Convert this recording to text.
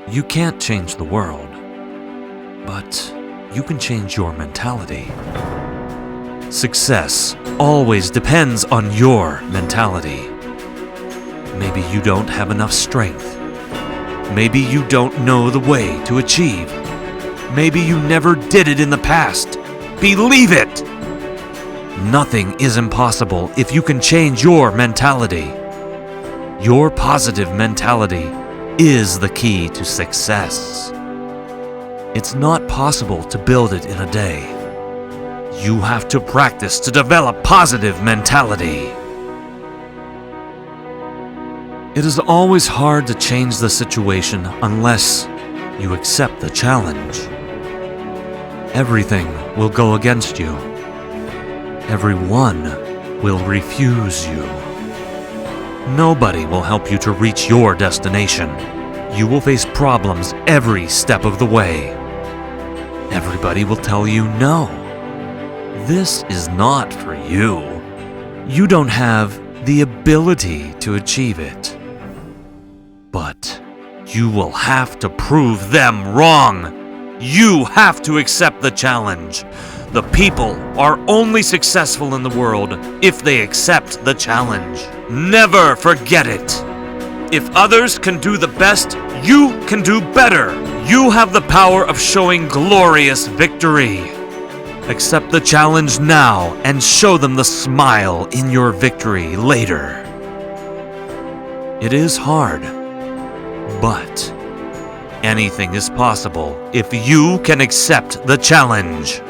You can't change the world, but you can change your mentality. Success always depends on your mentality. Maybe you don't have enough strength. Maybe you don't know the way to achieve. Maybe you never did it in the past. Believe it! Nothing is impossible if you can change your mentality. Your positive mentality is the key to success. It's not possible to build it in a day. You have to practice to develop positive mentality. It is always hard to change the situation unless you accept the challenge. Everything will go against you. Everyone will refuse you. Nobody will help you to reach your destination. You will face problems every step of the way. Everybody will tell you no. This is not for you. You don't have the ability to achieve it. But you will have to prove them wrong. You have to accept the challenge. The people are only successful in the world if they accept the challenge. Never forget it. If others can do the best, you can do better. You have the power of showing glorious victory. Accept the challenge now and show them the smile in your victory later. It is hard, but anything is possible if you can accept the challenge.